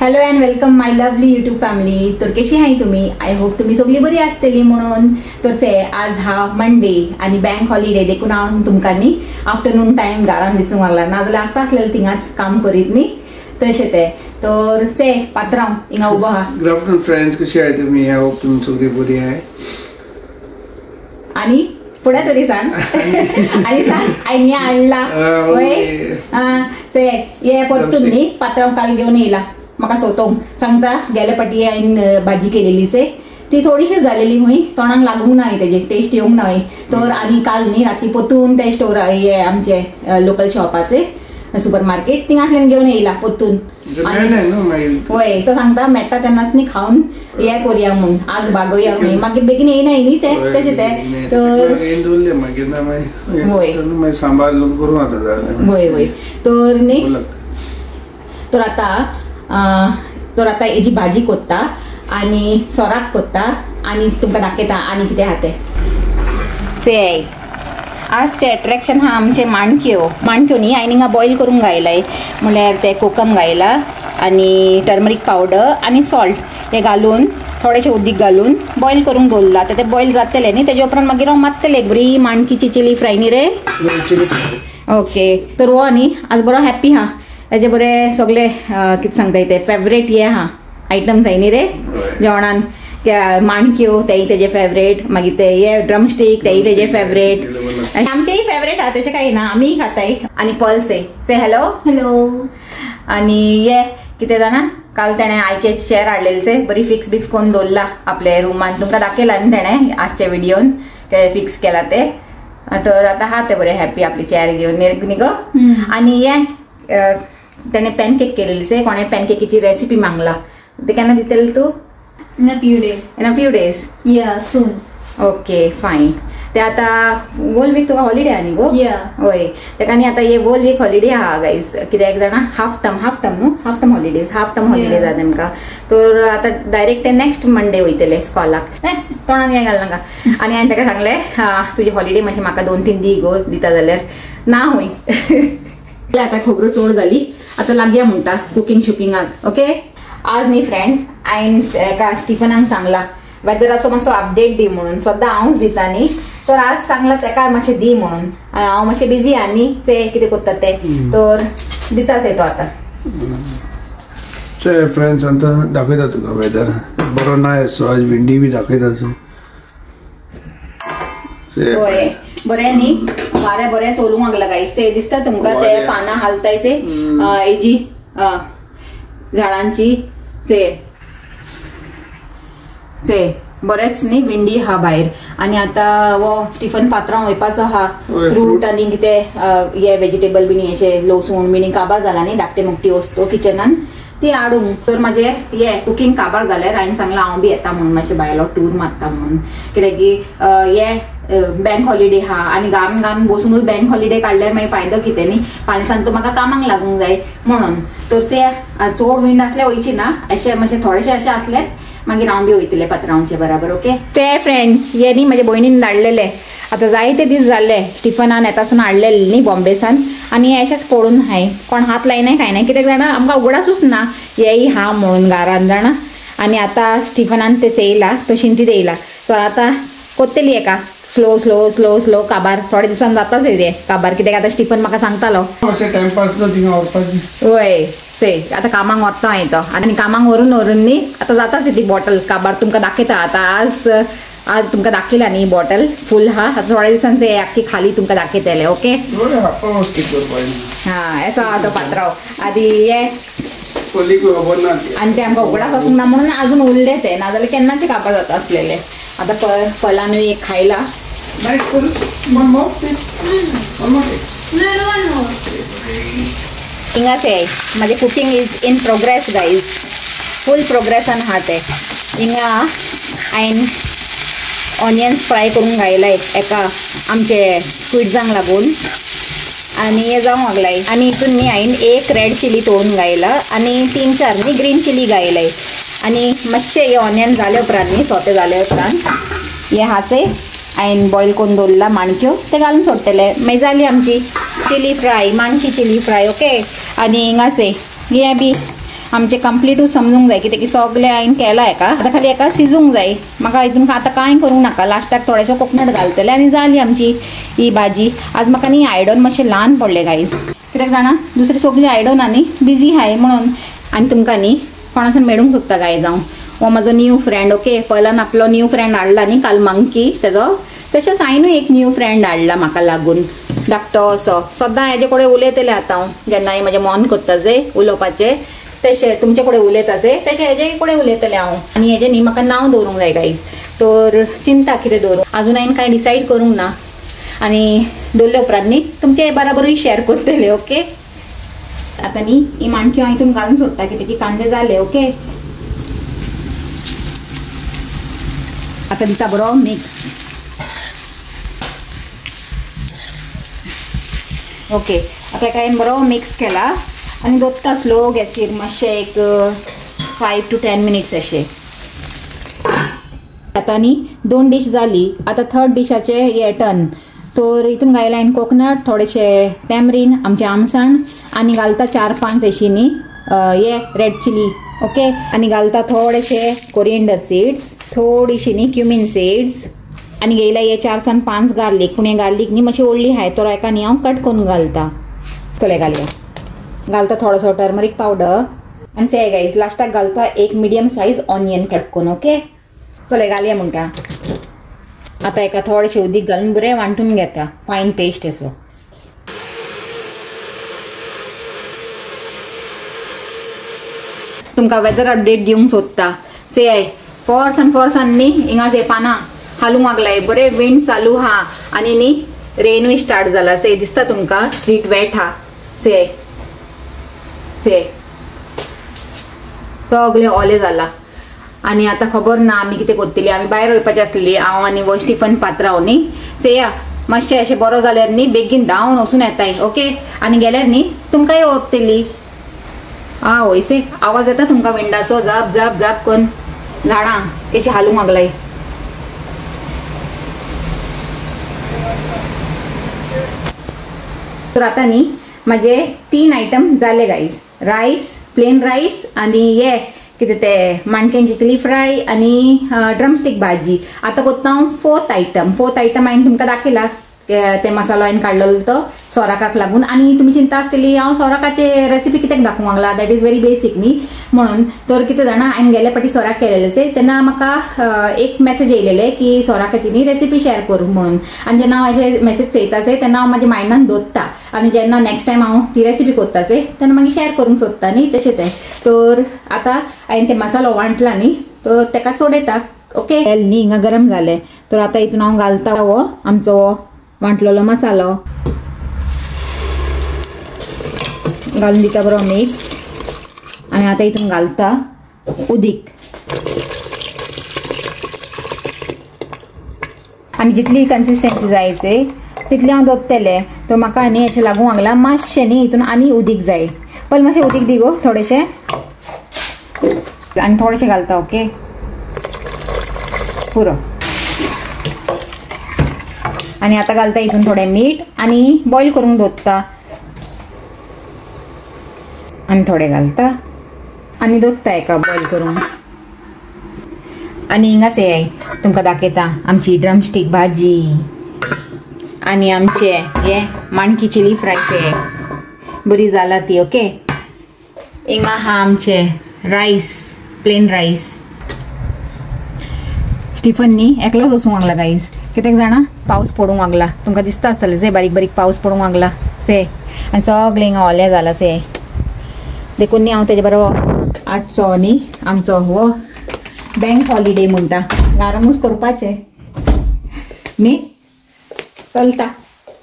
Hello and welcome my lovely YouTube family. तर कशी आहे तुम्ही? आय होप तुम्ही सगळी बरी असतली म्हणून. तर से आज हा मंडे आणि बँक हॉलिडे देखून हांव तुमकांनी आफ्टरनून टाइम घरान दिसूंक लागला. नाजाल्यार आसता आसलेलें थिंगाच काम करीत न्ही तशें ते. तर से पात्रांव हिंगा उबो आहा. गुड आफ्टरनून फ्रेंड्स, कशी आहे तुम्ही? आय होप तुम्ही सगळी बरी आहे. आणि पुढे तरी सांग आणि सांग आईने आणला होय ते ये परतून न्ही पात्रांव काल घेऊन येयला म्हाका सोतोंक सांगता गेल्या फाटी हांवें भाजी केलेली से ती थोडीशी झालेली हुई तोंडाक लागूंक ना तेजे टेस्ट येवंक ना. तर आनी काल न्ही राती पोतून ते स्टोर हे आमचे लोकल शॉपाचे सुपर मार्केट थिंगासल्यान घेवन येयला पोतून. होय तो सांगता मेळटा तेन्नाच न्ही खावन हे करुया म्हणून आज भागोया म्हणून. मागीर बेगीन येयना न्ही ते तशें ते. तर होय सांबाळून करून आता होय होय तर न्ही तर आता हेजी भाजी कोत्ता आणि सोराक कोत्ता आणि तुमकां दाखयता आनी कितें आहा ते. आजचे अट्रॅक्शन हा आमचे माणक्यो न्ही हांवें हिंगा बॉयल करून घायलाय. म्हळ्यार ते कोकम घायला आणि टर्मरीक पावडर आणि सॉल्ट हे घालून थोडेशे उदीक घालून बॉयल करून दवरला. तर ते बॉयल जातले न्ही तेजे उपरांत मागीर हांव मारतले बरी माणकीची चिली फ्राय न्ही रे. ओके तर हो न्ही आज बरो हॅप्पी हा. हेजे बरे सगळे कितें सांगता ते फेवरेट हे हा आयटम्स आय न्ही रे जेवणान. माणक्यो तेय तेजे फेवरेट, मागीर ते हे ड्रमस्टीक तेय तेजे फेवरेट, आमचेही फेवरेट हा तशें काही ना आमी खाताय. आणि पल्स से हॅलो हॅलो. आणि ये कितें जाणा काल तेणें आयके चेअर हाडलेले बरी फिक्स बिक्स करून दवरला आपले रुमान. तुमकां दाखयला न्ही तेणें आजच्या व्हिडिओन ते फिक्स केला ते. तर आतां हा ते बरे हॅप्पी आपली चेअर घेवन न्ही गो. आणि ये तेणें पॅनकेक केलेली से कोणे पॅनकेकीची रेसिपी मागला. ते केन्ना दितली तू? In a few days. In a few days? Yeah, soon. Okay, fine. ते आता होल वीक तुका हॉलिडे आहा न्ही गो? होय तेका न्ही आता हे होल वीक हॉलिडे आहा गायज. कित्याक जाणा हाफ टर्म हॉलिडेज आहा तेमकां. तर आता डायरेक्ट ते नेक्स्ट मंडे वयतले स्कॉलाक. तोंडान काय घाल नाका. आणि हांवें ताका सांगलें तुजी हॉलिडे मातशी म्हाका 2-3 दी गो दिता जाल्यार ना हुंय. आता खबरो चड जाली आता लागया म्हणटा कुकिंग शुकिंगाक. ओके आज न्ही फ्रेंड्स हांवें एका स्टिफनाक सांगला वेदराचो मातसो अपडेट दी म्हणून. सद्दां हांवूच दिता न्ही तर आज सांगला तेका मातशें दी म्हणून. हांव मातशें बिजी आहा न्ही ते कितें करतात ते तर दिताच येतो आता. फ्रेंड्स आता दाखयता तुका वेदर बरो ना असो आज विंडी बी दाखयता. होय बरें न्ही वारें बरें चलूंक लागला गायज. ते दिसता तुमकां ते पानां हालताय ते हेजी झाडांची चे बरेच न्ही विंडी हा भायर. आणि आता वो स्टिफन पात्रांव वयपाचो हा फ्रूट आणि कितें हे व्हेजिटेबल बीन अशें लसूण बीन काबार जाला न्ही धाकटे मोठी वस्तू किचनान ती हाडूंक. तर म्हाजे हे कुकिंग काबार जाल्यार हांवें सांगलां हांव बी येता म्हणून मातशें भायलो टूर मारता म्हणून. कित्याक की हे बँक हॉलिडे हा आणि गावन बसूनच बँक हॉलिडे काडल्यार मागीर फायदो कितें न्ही फाल्यां तो म्हाका कामाक लागूंक जाय म्हणून. तर से चड विंड आसल्यार वयची ना अशें मातशें थोडेशें अशें आसल्यार मागीर हांव बी वयतलें पात्रांवचे बराबर. ओके ते फ्रेंड्स हे न्ही म्हाजे भयणीन धाडलेले आतां जायते दीस जाल्ले स्टिफनान येता आसतना हाडलेले न्ही बॉम्बेसान. आणि हे अशेंच पडून हाय कोण हात लायनाय काय नाय कित्याक जाणा आमकां उगडासूच ना हेय हा म्हणून घरान जाणा. आणि आता स्टिफनान ते चेयला तो शिंतीत येयला. तर आतां कोत्तेली एका स्लो स्लो स्लो स्लो काबार थोडे दिसान जाताच ते काबार. कित्याक आतां स्टिफन म्हाका सांगतालो होय से आता कामाक व्हरता हांवें तो. आनी कामाक व्हरून न्ही आता जाताच ती बॉटल काबार तुमकां दाखयता. आता आज तुमकां दाखयला न्ही बॉटल फूल हा. आता थोड्या दिसान ते आख्खी खाली तुमकां दाखयतले. ओके हा असो हा तो पात्रांव आदी हे आणि ते आमकां उगडास आसूंक ना म्हणून अजून उरले ते नाजाल्यार केन्नाचे काबार जाता आसलेले. आता फलान एक खायला हिंगाच आहे माझे cooking is in progress guys. Full प्रोग्रेसान आहा ते. हिंगा हांवें ऑनियन्स फ्राय करून घायलाय एका आमचे स्क्विड्सांक लागून. आणि हे जावंक लागलाय. आणि हितून न्ही हांवें एक रेड चिली तोडून घायला आणि 3-4 न्ही ग्रीन चिली घायलाय. आणि मातशे हे ऑनियन जाले उपरांत न्ही सोते जाले उपरांत हे हाचे हांवें बॉयल करून दवरला माणक्यो ते घालून सोडटले. मागीर जाली आमची चिली फ्राय माणकी चिली फ्राय. ओके आणि हिंगाचे हे बी आमचे कंप्लीटूच समजूंक जाय कित्याक सगळे हांवें केला हेका आतां खाली एका शिजूंक जाय म्हाका हितून आतां कांय करूंक नाका लास्टाक थोडेशें कोकोनट घालतलें आनी जाली आमची ही भाजी आज म्हाका न्ही आयडन मातशें ल्हान पडलें गायज कित्याक जाणा दुसरी सगळीं आयडनांनी बिजी आहाय म्हणून आनी तुमकां न्ही कोणासन मेळूंक सोदता गायज हांव हो म्हाजो न्यू फ्रेंड ओके पयल्यान आपलो न्यू फ्रेंड हाडला न्ही काल मंकी तेजो तशेंच हांवें एक न्यू फ्रेंड हाडला म्हाका लागून धाकटो असो सदां हेजे कडेन उलयतलें आतां हांव जेन्ना म्हजें मन कोत्ता जे उलोवपाचें तशें तुमचे कडेन उलयता जे तशें हेजे कडेन उलयतलें हांव आनी हेजें न्ही म्हाका नांव दवरूंक जाय गायज तर चिंता कितें दवरूं आजून हांवें कांय डिसायड करूंक ना आनी दवरले उपरांत न्ही तुमचे बराबरूय शेअर करतले ओके आतां न्ही ही माणक्यो हांव हितून घालून सोडटा कित्याक की कांदे जाले ओके आतां दिता बरो मिक्स ओके आतां हांवें बरो मिक्स केला आनी दवरता स्लो गॅसीर मातशें एक 5 to 10 मिनिट्स अशें आतां न्ही 2 डिश जाली आतां थर्ड डिशाचें हे टर्न तर हितून घायला हांवें कोकोनट थोडेशें टॅमरीन आमचें आमसाण आनी घालता 4-5 अशी न्ही हे रेड चिली ओके आनी घालता थोडेशे कोरिएंडर सीड्स थोडीशी न्ही क्युमीन सीड्स आनी घेयला हे 4 सावन 5 गार्लीक पूण हे गार्लीक न्ही मातशी व्हडली आहाय तर हेका न्ही हांव कट करून घालता चले घालया घालता थोडोसो टर्मरीक पावडर आनी ते गायज लास्टाक घालता एक मिडियम सायज ऑनियन कट करून ओके चले घालया म्हणटा आतां हेका थोडेशें उदीक घालून बरें वांटून घेता फायन पेस्ट असो तुमकां वेदर अपडेट दिवंक सोदता से फोर्सान न्ही हिंगा जे पानां हालूंक लागलाय बरें विंड चालू हा आनी न्ही रेनूय स्टार्ट जाला से दिसता तुमकां स्ट्रीट वेट हा से सगळें ओलें जाला आनी आतां खबर ना आमी कितें करतली आमी भायर वयपाची आसलेली हांव आनी वो स्टिफन पात्रांव न्ही सेया मातशें अशें बरो जाल्यार न्ही बेगीन धांवन वचून येताय ओके आनी गेल्यार न्ही तुमकांय वरतली वयसे आवाज येता तुमकां विंडाचो जाप जाप जाप करून झाडां कशी हालूंक लागलाय तर आतां न्ही म्हाजे 3 आयटम जाले गायज रायस प्लेन रायस आनी हे कितें ते माणक्यांची चिली फ्राय आनी ड्रमस्टीक भाजी आतां कोत्ता हांव फोर्थ आयटम हांवें तुमकां दाखयला ते मसालो हांवें काडलेलो तो सोराकाक लागून आनी तुमी चिंता आसतली हांव सोराकाचे रेसिपी कित्याक दाखोवंक लागला दॅट इज व्हेरी बेसीक न्ही म्हणून तर कितें जाणा हांवें गेल्या फावटी सोराक केलेलें तेन्ना म्हाका एक मेसेज येयलेले की सोराकाची न्ही रेसिपी शेअर करूं म्हणून आनी जेन्ना हांव अशें मेसेज चयताचे तेन्ना हांव म्हाज्या मायंडान दवरता आनी जेन्ना नेक्स्ट टायम हांव ती रेसिपी कोत्ताचे तेन्ना मागीर शेअर करूंक सोदता न्ही तशें तें तर आतां हांवें ते मसालो वांटला न्ही तर तेका चोडयता ओके तेल न्ही हिंगा गरम जालें तर आतां हितून हांव घालता हो आमचो वांटलेलो मसालो घालून दिता बरो मिक्स आनी आतां हितून घालता उदीक आनी जितली कन्सिस्टन्सी जायचे तितली हांव दवरतलें तर म्हाका न्ही अशें लागूंक लागला मातशें न्ही हितून आनी उदीक जाय पयलीं मातशें उदीक दी गो थोडेशें आनी थोडेशें घालता ओके पुरो आनी आतां घालता हितून थोडें मीठ आनी बॉयल करूंक दवरता आनी थोडें घालता आनी दवरता हेका बॉयल करूंक आनी हिंगाच हे तुमकां दाखयता आमची ड्रमस्टीक भाजी आनी आमचे हे माणकी चिली फ्रायचे बरी जाला ती ओके हिंगा हा आमचे रायस प्लेन रायस स्टिफन न्ही एकलोच वचूंक लागला गायज कित्याक जाणा पावस पडूंक लागला तुमकां दिसता आसतलें से बारीक बारीक पावस पडूंक लागला से आनी सगळें हिंगा ओलें जाला से देखून न्ही हांव तेजे बरोबर आजचो न्ही आमचो हो बँक हॉलिडे म्हणटा आरामूच करपाचें न्ही चलता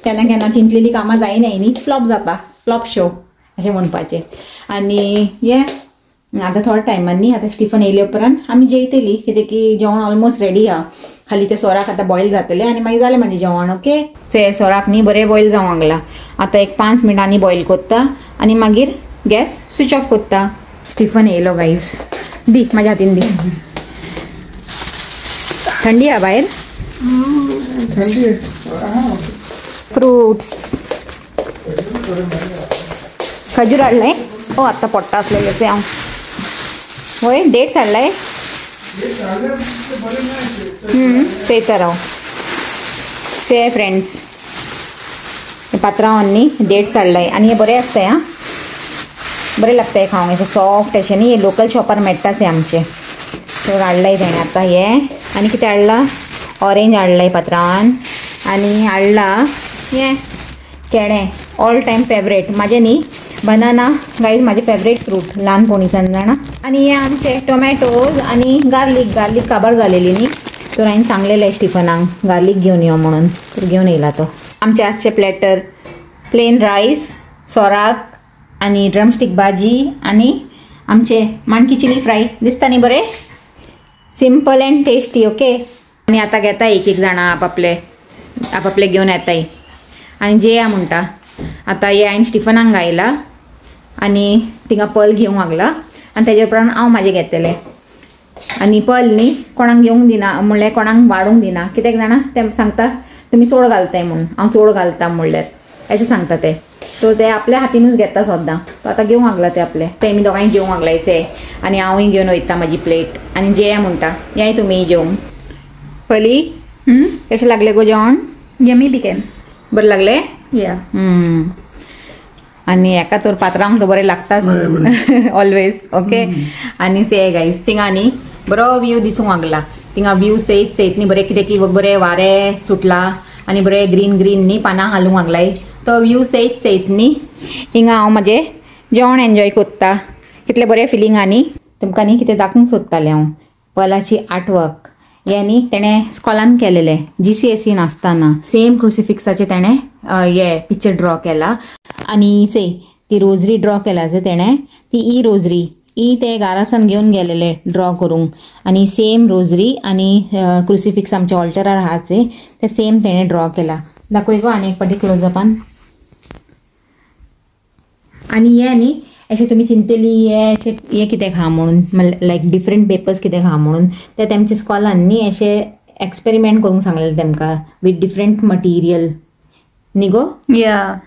केन्ना केन्ना चिंतलेली कामां जायनाय न्ही फ्लॉप जाता फ्लॉप शो अशें म्हणपाचें आनी हे आतां थोड्या टायमान न्ही आतां स्टिफन येयले उपरांत आमी जेयतली कित्याक की जेवण ऑलमोस्ट रेडी आहा खाली ते सोराक आतां बॉयल जातलें आनी मागीर जालें म्हाजें जेवण ओके ते सोराक न्ही बरें बॉयल जावंक लागला आतां एक 5 मिनटांनी बॉयल कोत्ता आनी मागीर गॅस स्विच ऑफ कोत्ता स्टिफन येयलो गायज दी म्हाज्या हातीन दी थंडी आहा भायर फ्रुट्स खजूर हाडलें आतां पडटा आसलेलें तें हांव होय डेट्स हाडलाय ते तर हांव ते फ्रेंड्स पात्रांवांनी डेट्स हाडलाय आनी हे बरें आसताय आं बरें लागताय खावंक अशें सॉफ्ट अशें न्ही हे लोकल शॉपार मेळटाच हे आमचे तर हाडलाय तेणें आतां हे आनी कितें हाडलां ऑरेंज हाडलाय पात्रांवान आनी हाडला हे केळें ऑल टायम फेवरेट म्हाजें न्ही बनाना गायज म्हाजें फेवरेट फ्रूट ल्हानपणीच्यान जाणा आनी हे आमचे टोमॅटोज आनी गार्लीक काबार जालेली न्ही तर हांवें सांगलेलें स्टिफनाक गार्लीक घेवन यो म्हणून तर घेवन येयला तो आमचे आसचे प्लॅटर प्लेन रायस सोराक आनी ड्रमस्टीक भाजी आनी आमचे माणकी चिली फ्राय दिसता न्ही बरें सिंपल एंड टेस्टी ओके आनी आतां घेता एक जाणां आपले घेवन येताय आनी जेया म्हणटा आतां हे हांवें स्टिफनाक गायला आनी थिंगा पल घेवंक लागला आनी तेजे उपरांत हांव म्हाजें घेतलें आनी पल न्ही कोणाक घेवंक दिना म्हणल्यार कोणाक वाडूंक दिना कित्याक जाणा ते सांगता तुमी चोड घालताय म्हणून हांव चोड घालता म्हणल्यार अशें सांगता ते तो ते आपल्या हातीनूच घेता सद्दां तो आतां घेवंक लागला ते आपले तेमी दोगांय घेवंक लागलायचे आनी हांवूय घेवन वयता म्हाजी प्लेट आनी जेया म्हणटा याय तुमी जेवंक पली कशें लागलें गो जेवण Yummy became. बरें लागलें Yeah. आनी हेका तर पात्रांक तो बरें लागताच ऑलवेज ओके आनी ते गायज थिंगा न्ही बरो व्यू दिसूंक लागला थिंगा व्यू सयत न्ही बरें कितें की बरें वारें सुटला आनी बरें ग्रीन न्ही पानां हालूंक लागलाय तो व्यू सयत न्ही हिंगा हांव म्हाजें जेवण एन्जॉय कोत्ता कितलें बरें फिलिंगांनी तुमकां न्ही कितें दाखोवंक सोदतालें हांव पलाची आर्टवर्क हे न्ही तेणें स्कॉलान केलेलें GCSE आसतना सेम क्रुसिफिक्साचें तेणें हे पिक्चर ड्रॉ केला आनी ती रोजरी ड्रॉ केला तेणें ती रोजरी ते घारासान घेवन गेलेले ड्रॉ करूंक आनी सेम रोजरी आनी क्रुसिफिक्स आमच्या ऑल्टरार आहाचे ते सेम तेणें ड्रॉ केला दाखय गो आनी एक पाटी क्लोजअपान आनी हे न्ही अशें तुमी चिंतली हे कितें खा म्हणून लायक डिफरंट पेपर्स कितें खा म्हणून ते तेमच्या स्कॉलान न्ही अशें एक्सपेरिमेंट करूंक सांगलेलें तेमकां विथ डिफरंट मटिरियल न्ही गो Yeah.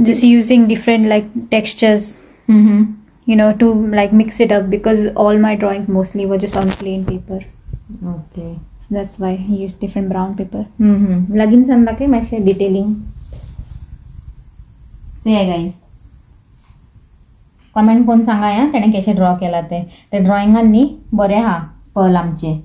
Just using different like textures, you know, to like mix it up because all my drawings mostly were just on plain paper. Okay So that's why I used different brown paper. लागीन San दाखय मातशें detailing हे guys comment कोण सांगा या तेणें कशें draw केला ते ड्रॉइंगान न्ही बरें आहा पल आमचें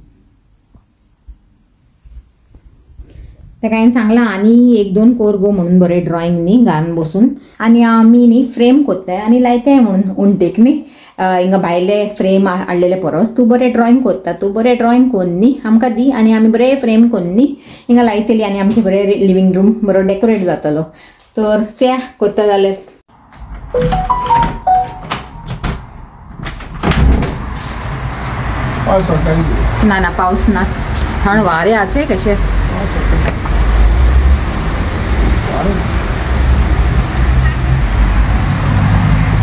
तेका हांवें सांगलां आनी 1-2 कोर गो म्हणून बरें ड्रॉइंग न्ही घालून बसून आनी आमी न्ही फ्रेम कोत्ताय आनी लायताय म्हणून उंटेक न्ही हिंगा भायले फ्रेम हाडलेले परस तूं बरें ड्रॉइंग कोत्ता तूं बरें ड्रॉइंग कोन्न न्ही आमकां दी आनी आमी बरें फ्रेम कोन्न न्ही हिंगा लायतली आनी आमचें बरें लिवींग रूम बरो डेकोरेट जातलो तर त्या कोत्ता जाल्यार ना पावस ना थंड वारें आसे कशें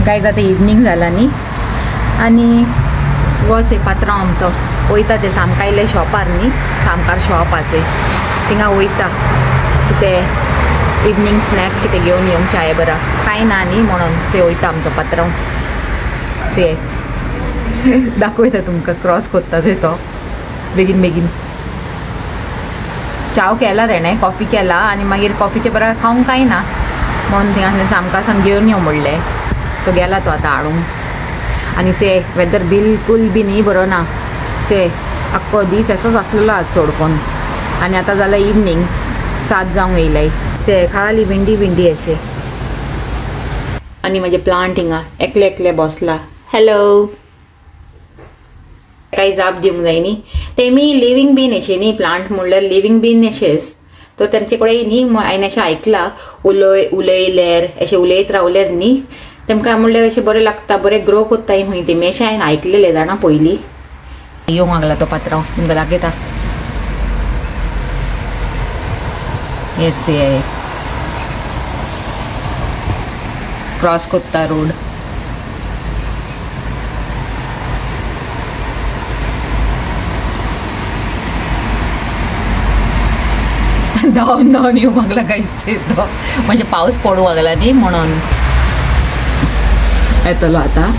गायज आतां इवनिंग जाला न्ही आनी वस पात्रांव आमचो वयता ते सामकायले शॉपार न्ही सामकार शॉप आसे थिंगा वयता कितें इवनिंग स्नॅक कितें घेवन येवंक चाये बरा कांय ना न्ही म्हणून ते वयता आमचो पात्रांव ते दाखयता तुमकां क्रॉस कोत्ता तो बेगीन चाव केला तेणें कॉफी केला आनी मागीर कॉफीचे बरा खावंक कांय ना म्हणून थिंगा सामका साम घेवन यो म्हणलें तो गेला तो आतां हाडूंक आनी ते वेदर बिलकूल बी न्ही बरो ना ते आख्खो दीस असोच आसलेलो आज चोडकोन आनी आतां जाल्यार इवनिंग 7 जावंक येयलाय ते खाली विंडी अशें आनी म्हाजे प्लांट हिंगा एकले बसला हॅलो काही जाप दिवंक जाय न्ही तेमी लिव्हिंग बीन अशें न्ही प्लांट म्हणल्यार लिव्हिंग बीन अशेंच तो तेमचे कडेन न्ही हांवें अशें आयकलां उलयल्यार अशें उलयत रावल्यार न्ही तेमकां म्हणल्यार अशें बरें लागता बरें ग्रो कोत्ताय खंय तेमी अशें हांवें आयकलेलें जाणा पयलीं येवंक लागला तो पात्रांव तुमकां दाखयता हेच हे क्रॉस कोत्ता रोड धांवन येवंक लागला गायज तो मातशें पावस पडूंक लागला न्ही म्हणून येतलो आतां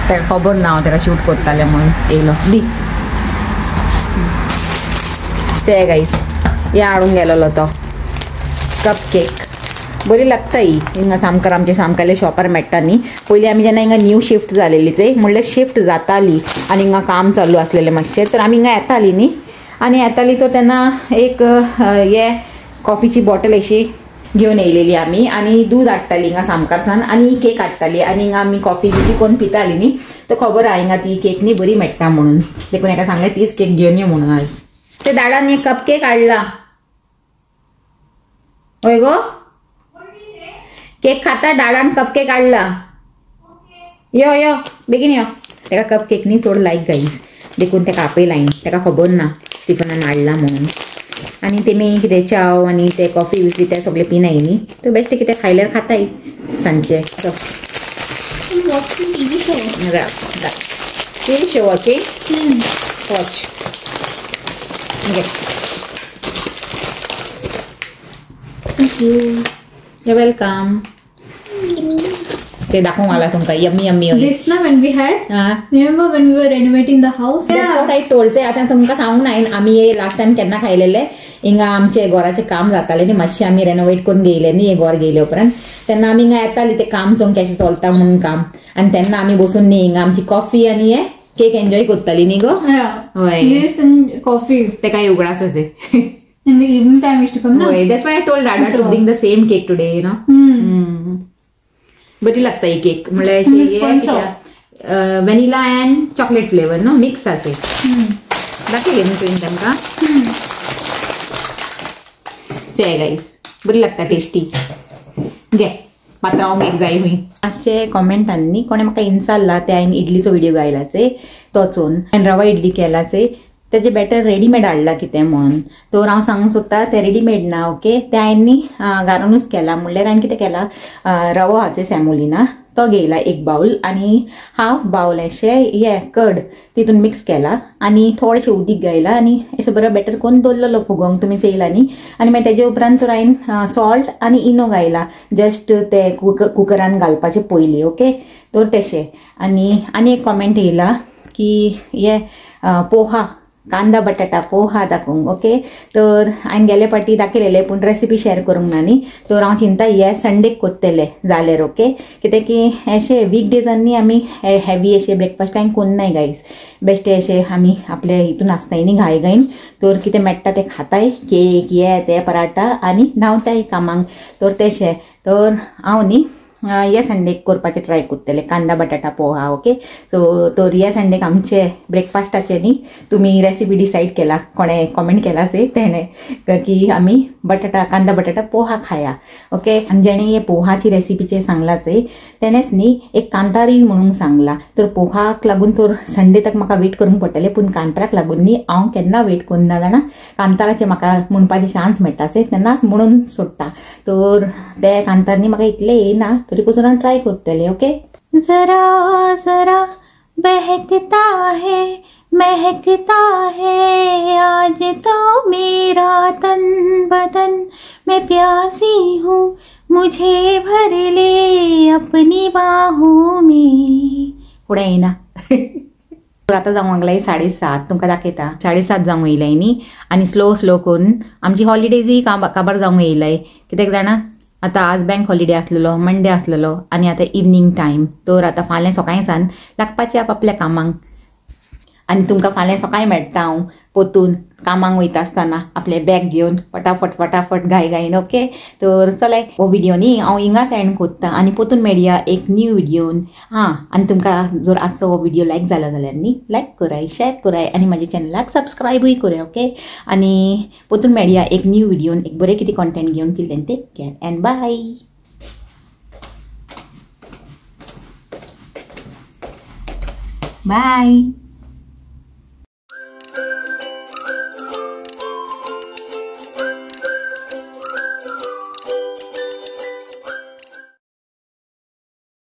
ताका खबर ना हांव ताका शूट करतालें म्हणून येयलो दी ते गाईस हे हाडून गेलोलो तो कप केक बरी लागता ही हिंगा सामकार आमचे सामकाले शॉपार मेळटा न्ही पयलीं आमी जेन्ना हिंगा न्यू शिफ्ट जालेली ते म्हणल्यार शिफ्ट जाताली आनी हिंगा काम चालू आसलेलें मातशें तर आमी हिंगा येतालीं न्ही आनी येताली तर तेन्ना एक हे कॉफीची बॉटल अशी घेवन येयलेली आमी आनी दूद हाडटाली हिंगा सामकारसान आनी केक हाडटाली आनी हिंगा आमी कॉफी बी कोण पिताली न्ही तर खबर आहा हिंगा ती केक न्ही बरी मेळटा म्हणून देखून एका सांगलें तीच केक घेवन यो म्हणून आज ते दाडान एक कप केक हाडला होय गो केक खाता दाडान कप केक हाडला यो यो बेगीन यो तेका कप केक न्ही चड लायक गाईज देखून तेका आपयला हांवें तेका खबर ना स्टिफनान हाडला म्हणून आनी तेमी कितें चाव आनी ते कॉफी बिफी ते सगळे पिनाय न्ही तर बेश्टे कितें खायल्यार खाताय सांजचे TV show watching watch thank you welcome ते दाखव मला तुमका yummy yummy This na when we had. Remember when we were renovating the house? That's what I told. आता तुमका सांगूंक नाही आम्ही हे लास्ट टाइम केन्ना खायलेले हिंगा आमचे घराचे काम जाताले न्ही मातशें आमी रेनोवेट करून घेयले न्ही हे घर घेयले उपरांत तेन्ना आमी हिंगा येताली ते काम चोंक कशें चलता म्हणून काम आनी तेन्ना आमी बसून न्ही हिंगा आमची कॉफी आनी हे केक एन्जॉय करताली न्ही गो हय this and coffee ते काय उगडास असे in the evening time used to come na that's why I told Dada to bring the same cake today you know बरी लागता ही केक म्हणल्यार व्हॅनिला अँड चॉकलेट फ्लेवर नो मिक्स आसे दाखयले न्ही तुवें तांकां चे गाईस बरी लागता टेस्टी घे पात्रांव एक जाय हुई मातशे कॉमेंटांनी कोणे म्हाका इन्साल्ला ते हांवें इडलीचो व्हिडिओ घायलाचे तोचून हांवें रवा इडली केलाचे तेजे बॅटर रेडीमेड हाडला कितें म्हणून तर हांव सांगूंक सोदता ते रेडीमेड ना ओके ते हांवें न्ही घालूनच केला म्हणल्यार हांवें कितें केला रवो हाचे सॅमोलिना तो घेयला एक बाऊल आनी हाफ बाऊल अशें हे कर्ड तितून मिक्स केला आनी थोडेशें उदीक घायला आनी अशें बरो बॅटर करून दवरलेलो फुगोवंक तुमी चयला न्ही आनी मागीर तेजे उपरांत तर हांवें सॉल्ट आनी इनो घायला जस्ट ते कुकरान घालपाचे पयलीं ओके तर तशें आनी एक कॉमेंट येयला की हे पोहा कांदा बटाटा पोहा दाखोवंक ओके तर हांवें गेले फावटी दाखयलेले पूण रेसिपी शेअर करूंक ना न्ही तर हांव चिंता हे संडेक कोत्तेले जाल्यार ओके कित्याक की अशे वीक डेजांनी आमी हेवी अशे ब्रेकफास्ट हांवें कोन्नाय गायज बेश्टे अशे आमी आपल्या हितून आसताय न्ही घाय घाईन तर कितें मेळटा तें खाताय केक हे ते पराठा आनी धांवताय कामांक तर तशें तर हांव न्ही ह्या संडेक करपाचें ट्राय करतलें कांदा बटाटा पोहा ओके सो तर ह्या संडेक आमचे ब्रेकफास्टाचे न्ही तुमी रेसिपी डिसायड केला कोणे कॉमेंट केला से तेणे की आमी कांदा बटाटा पोहा खाया ओके आनी जेणे हे पोहाची रेसिपीचे सांगलाचे तेणेच न्ही एक कांतारी म्हणून सांगला तर पोहाक लागून तर संडे तक म्हाका वेट करूंक पडटलें पूण कांताराक लागून न्ही हांव केन्ना वेट करना जाणा कांताराचे म्हाका म्हणपाचे चान्स मेळटा से तेन्नाच म्हणून सोडटा तर ते कांतार न्ही म्हाका इतलें येना तरी पासून हांव ट्राय करतलें ओके जरा जरा बहकता है महकता है आज तो मेरा तन बदन मैं प्यासी हूँ मुझे भर ले अपनी बाहों में फुडें येना आता जावंक लागलाय 7:30 तुमकां दाखयता 7:30 जावंक येयलाय न्ही आनी स्लो करून आमची हॉलिडेजय काबार जावंक येयलाय कित्याक जाणा आता आज बँक हॉलिडे आसलेलो मंडे आसलेलो आनी आतां इवनिंग टायम तर आतां फाल्यां सकाळींसान लागपाचें आपल्या कामांक आनी तुमकां फाल्यां सकाळीं मेळटा हांव पोतून कामांक वयता आसतना आपले बॅग घेवन फटाफट घाईन ओके तर चले हो व्हिडिओ न्ही हांव हिंगाच एंड कोत्ता आनी पोतून मेळया एक न्यू व्हिडिओन आनी तुमकां जर आजचो हो व्हिडिओ लायक जाला जाल्यार न्ही लायक कराय शेअर कराय आनी म्हाज्या चॅनलाक सबस्क्रायबूय कराय ओके आनी पोतून मेळया एक न्यू व्हिडिओन एक बरें कितें कॉन्टेंट घेवन till then take care and bye